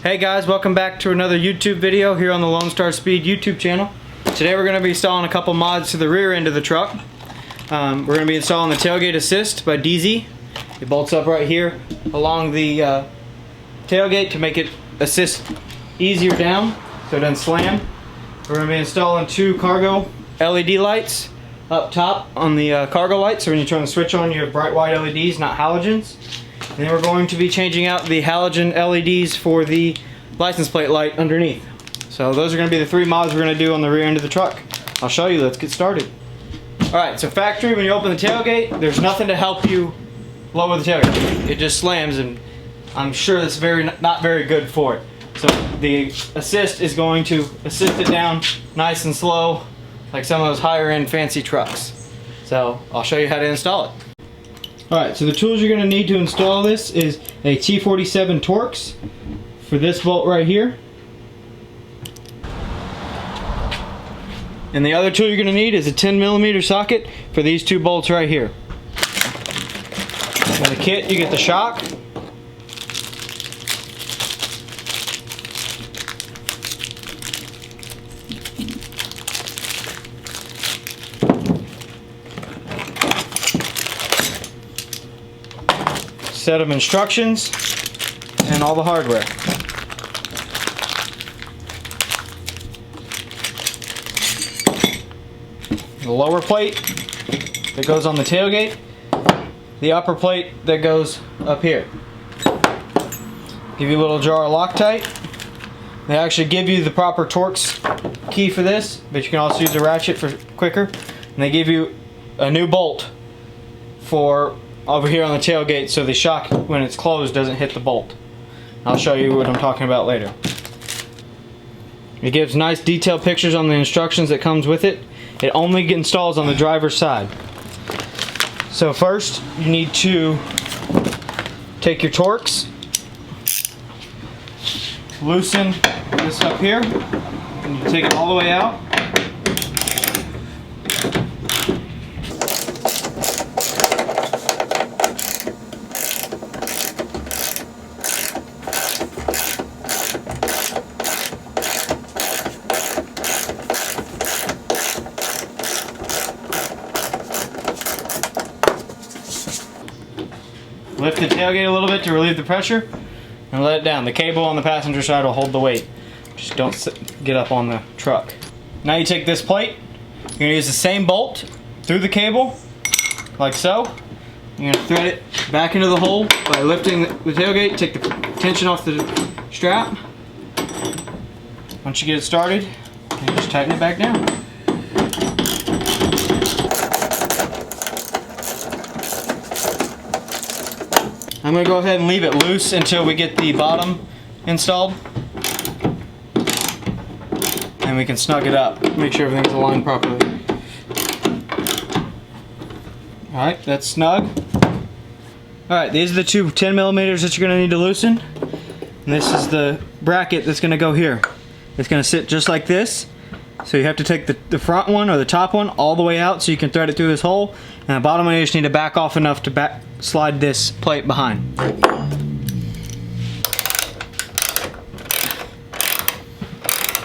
Hey guys, welcome back to another YouTube video here on the Lonestar Speed YouTube channel. Today we're going to be installing a couple mods to the rear end of the truck. We're going to be installing the Tailgate Assist by DZ. It bolts up right here along the tailgate to make it assist easier down so it doesn't slam. We're going to be installing two cargo LED lights up top on the cargo light, so when you turn the switch on you have bright white LEDs, not halogens. And then we're going to be changing out the halogen LEDs for the license plate light underneath. So those are going to be the three mods we're going to do on the rear end of the truck. I'll show you. Let's get started. Alright, so factory, when you open the tailgate, there's nothing to help you lower the tailgate. It just slams, and I'm sure that's not very good for it. So the assist is going to assist it down nice and slow, like some of those higher end fancy trucks. So I'll show you how to install it. Alright, so the tools you're going to need to install this is a T47 Torx for this bolt right here. And the other tool you're going to need is a 10mm socket for these two bolts right here. In the kit you get the shock, set of instructions, and all the hardware. The lower plate that goes on the tailgate, the upper plate that goes up here. Give you a little jar of Loctite. They actually give you the proper Torx key for this, but you can also use a ratchet for quicker. And they give you a new bolt for over here on the tailgate, so the shock when it's closed doesn't hit the bolt. I'll show you what I'm talking about later. It gives nice detailed pictures on the instructions that comes with it. It only installs on the driver's side. So first you need to take your Torx, loosen this up here, and you take it all the way out. Lift the tailgate a little bit to relieve the pressure and let it down. The cable on the passenger side will hold the weight. Just don't get up on the truck. Now you take this plate, you're going to use the same bolt through the cable, like so. You're going to thread it back into the hole by lifting the tailgate, take the tension off the strap. Once you get it started, you just tighten it back down. I'm going to go ahead and leave it loose until we get the bottom installed. And we can snug it up, make sure everything's aligned properly. Alright, that's snug. Alright, these are the two 10mm that you're going to need to loosen. And this is the bracket that's going to go here. It's going to sit just like this. So you have to take the front one or the top one all the way out so you can thread it through this hole. And the bottom one you just need to back off enough to slide this plate behind.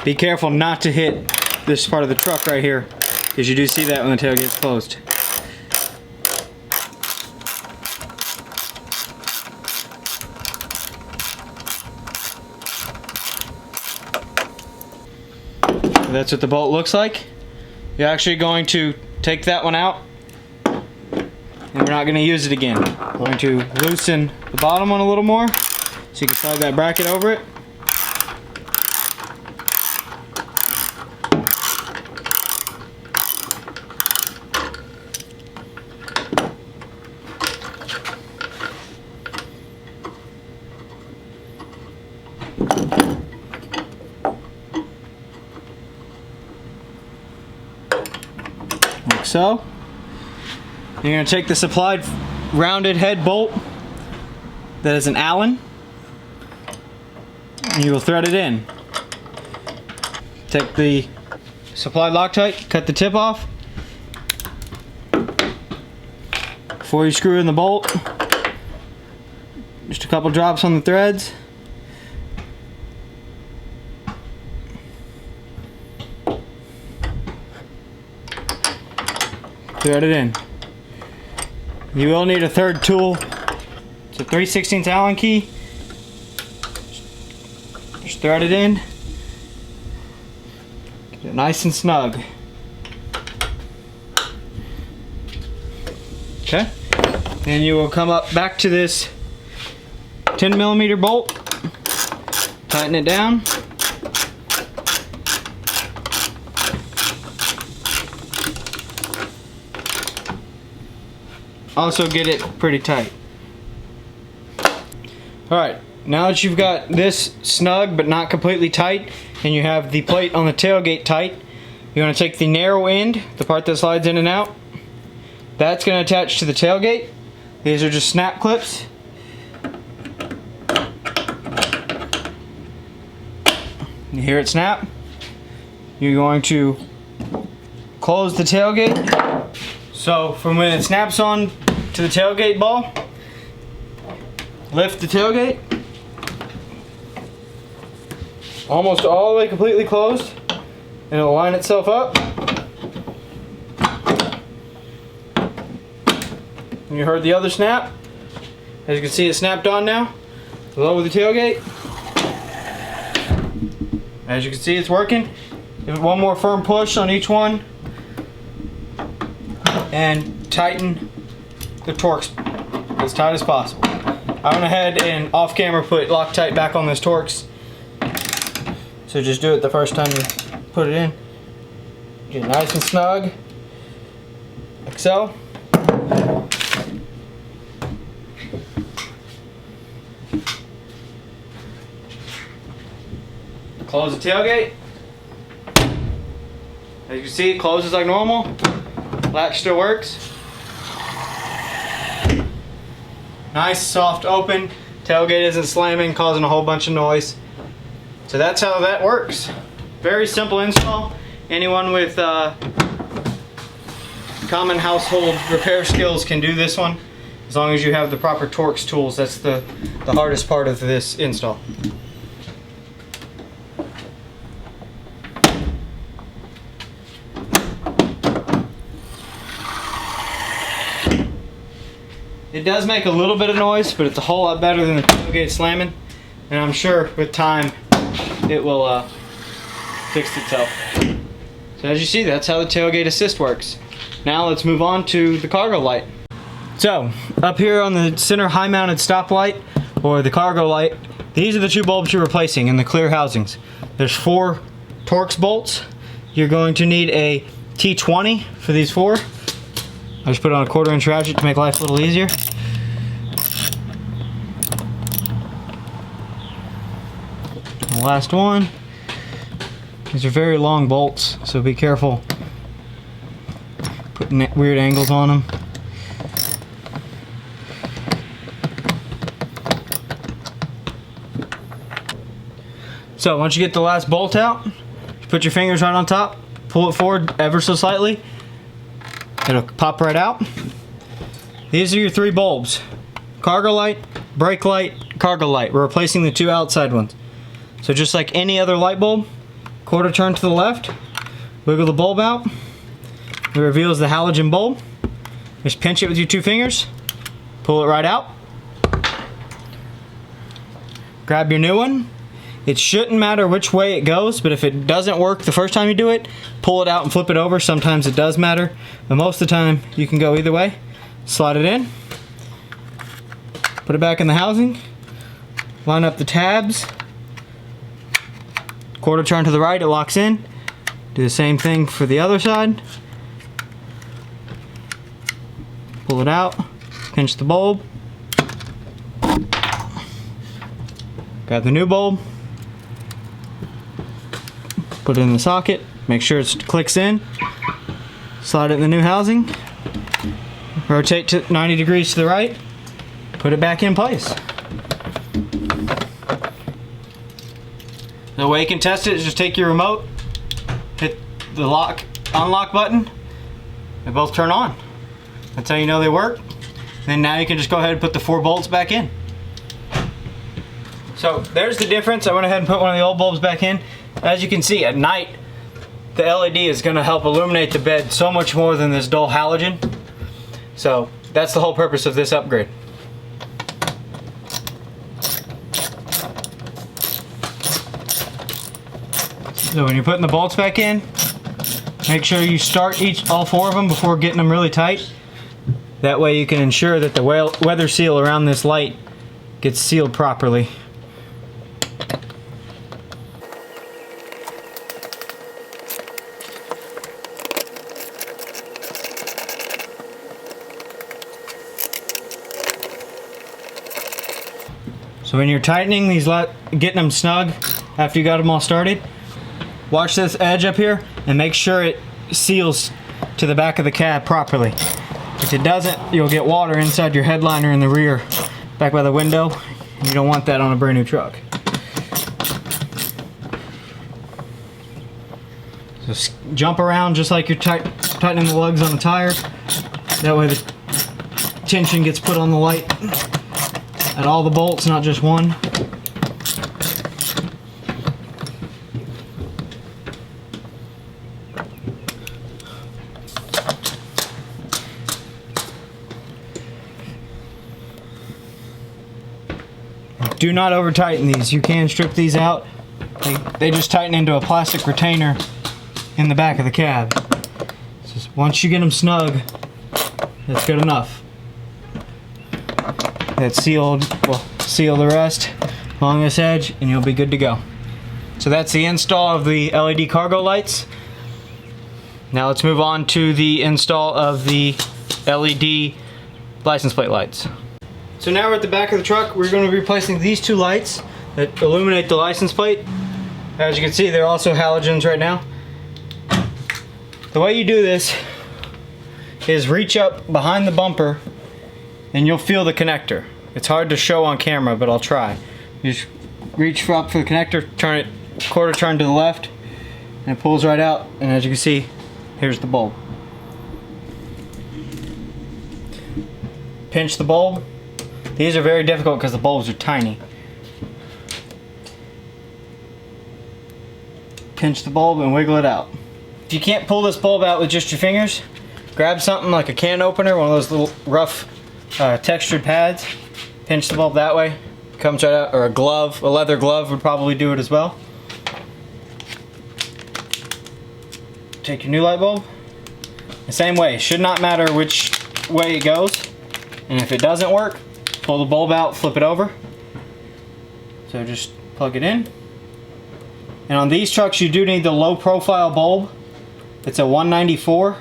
Be careful not to hit this part of the truck right here, because you do see that when the tailgate's closed. So that's what the bolt looks like. You're actually going to take that one out, and we're not going to use it again. We're going to loosen the bottom one a little more so you can slide that bracket over it. Like so. You're going to take the supplied rounded head bolt that is an Allen, and you will thread it in. Take the supplied Loctite, cut the tip off. Before you screw in the bolt, just a couple drops on the threads, thread it in. You will need a third tool. It's a 3/16 Allen key. Just thread it in. Get it nice and snug. Okay. Then you will come up back to this 10mm bolt. Tighten it down. Also get it pretty tight. Alright, now that you've got this snug but not completely tight, and you have the plate on the tailgate tight, you're going to take the narrow end, the part that slides in and out. That's going to attach to the tailgate. These are just snap clips. You hear it snap. You're going to close the tailgate. So from when it snaps on to the tailgate ball, lift the tailgate almost all the way completely closed, and it'll line itself up. And you heard the other snap. As you can see, it snapped on now. Lower the tailgate. As you can see, it's working. Give it one more firm push on each one, and tighten the Torx as tight as possible. I went ahead and off camera put Loctite back on this Torx. So just do it the first time you put it in. Get it nice and snug, like so. Close the tailgate. As you can see, it closes like normal. Latch still works. Nice, soft open. Tailgate isn't slamming, causing a whole bunch of noise. So that's how that works. Very simple install. Anyone with common household repair skills can do this one, as long as you have the proper Torx tools. That's the hardest part of this install. It does make a little bit of noise, but it's a whole lot better than the tailgate slamming. And I'm sure with time, it will fix itself. So as you see, that's how the Tailgate Assist works. Now let's move on to the cargo light. So, up here on the center high mounted stoplight, or the cargo light, these are the two bulbs you're replacing in the clear housings. There's 4 Torx bolts. You're going to need a T20 for these 4. I just put on a 1/4 inch ratchet to make life a little easier. The last one. These are very long bolts, so be careful putting weird angles on them. So once you get the last bolt out, you put your fingers right on top, pull it forward ever so slightly. It'll pop right out. These are your 3 bulbs. Cargo light, brake light, cargo light. We're replacing the 2 outside ones. So just like any other light bulb, 1/4 turn to the left, wiggle the bulb out. It reveals the halogen bulb. Just pinch it with your 2 fingers, pull it right out. Grab your new one. It shouldn't matter which way it goes, but if it doesn't work the first time you do it, pull it out and flip it over. Sometimes it does matter, but most of the time you can go either way. Slide it in, put it back in the housing, line up the tabs, 1/4 turn to the right, it locks in. Do the same thing for the other side. Pull it out, pinch the bulb, grab the new bulb, put it in the socket, make sure it clicks in, slide it in the new housing, rotate to 90 degrees to the right, put it back in place. The way you can test it is just take your remote, hit the lock, unlock button, they both turn on. That's how you know they work. Then now you can just go ahead and put the 4 bolts back in. So there's the difference. I went ahead and put one of the old bulbs back in. As you can see, at night, the LED is going to help illuminate the bed so much more than this dull halogen. So that's the whole purpose of this upgrade. So when you're putting the bolts back in, make sure you start all four of them before getting them really tight. That way you can ensure that the weather seal around this light gets sealed properly. So when you're tightening these, getting them snug after you got them all started, watch this edge up here and make sure it seals to the back of the cab properly. If it doesn't, you'll get water inside your headliner in the rear, back by the window. You don't want that on a brand new truck. So jump around just like you're tightening the lugs on the tire. That way the tension gets put on the light at all the bolts, not just one. Do not over tighten these. You can strip these out. They just tighten into a plastic retainer in the back of the cab. Just once you get them snug, that's good enough. That's sealed. Well, seal the rest along this edge and you'll be good to go. So that's the install of the LED cargo lights. Now let's move on to the install of the LED license plate lights. So now we're at the back of the truck. We're going to be replacing these two lights that illuminate the license plate. As you can see, they're also halogens right now. The way you do this is reach up behind the bumper and you'll feel the connector. It's hard to show on camera, but I'll try. You just reach up for the connector, turn it quarter turn to the left, and it pulls right out. And as you can see, here's the bulb. Pinch the bulb. These are very difficult because the bulbs are tiny. Pinch the bulb and wiggle it out. If you can't pull this bulb out with just your fingers, grab something like a can opener, one of those little rough textured pads. Pinch the bulb that way. Comes right out. Or a glove, a leather glove would probably do it as well. Take your new light bulb. The same way. Should not matter which way it goes. And if it doesn't work, pull the bulb out, flip it over. So just plug it in. And on these trucks you do need the low profile bulb. It's a 194.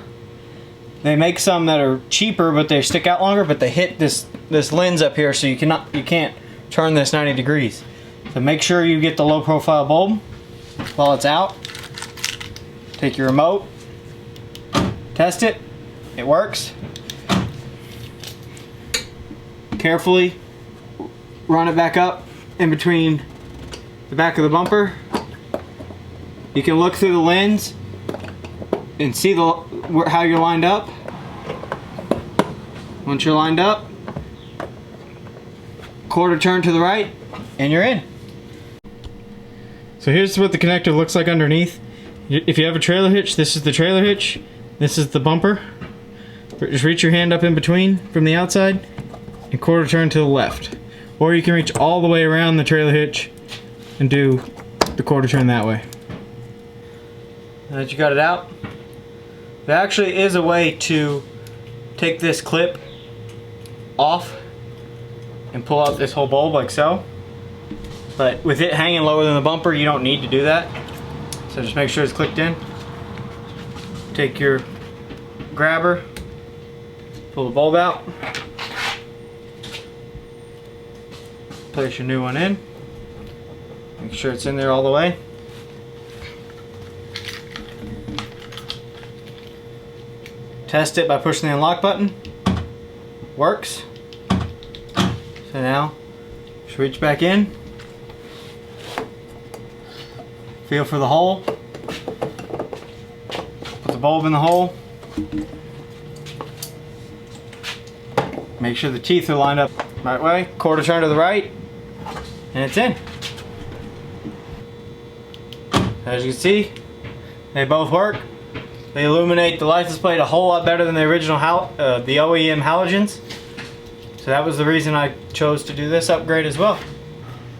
They make some that are cheaper but they stick out longer, but they hit this lens up here so you can't turn this 90 degrees. So make sure you get the low profile bulb while it's out. Take your remote, test it, it works. Carefully run it back up in between the back of the bumper. You can look through the lens and see how you're lined up. Once you're lined up, quarter turn to the right and you're in. So here's what the connector looks like underneath. If you have a trailer hitch, this is the trailer hitch, this is the bumper. Just reach your hand up in between from the outside and quarter turn to the left. Or you can reach all the way around the trailer hitch and do the quarter turn that way. Now that you got it out, there actually is a way to take this clip off and pull out this whole bulb like so. But with it hanging lower than the bumper, you don't need to do that. So just make sure it's clicked in. Take your grabber, pull the bulb out, place your new one in, make sure it's in there all the way. Test it by pushing the unlock button. Works. So now, just reach back in, feel for the hole, put the bulb in the hole, make sure the teeth are lined up right way, quarter turn to the right, and it's in. As you can see, They both work. They illuminate the license plate a whole lot better than the original the OEM halogens. So that was the reason I chose to do this upgrade as well.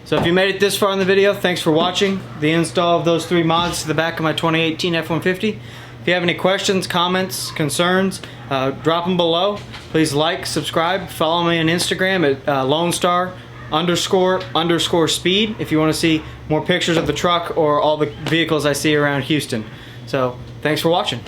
So if you made it this far in the video, thanks for watching the install of those 3 mods to the back of my 2018 F-150. If you have any questions, comments, concerns, drop them below. Please like, subscribe, follow me on Instagram at Lonestar__speed if you want to see more pictures of the truck or all the vehicles I see around Houston. So thanks for watching.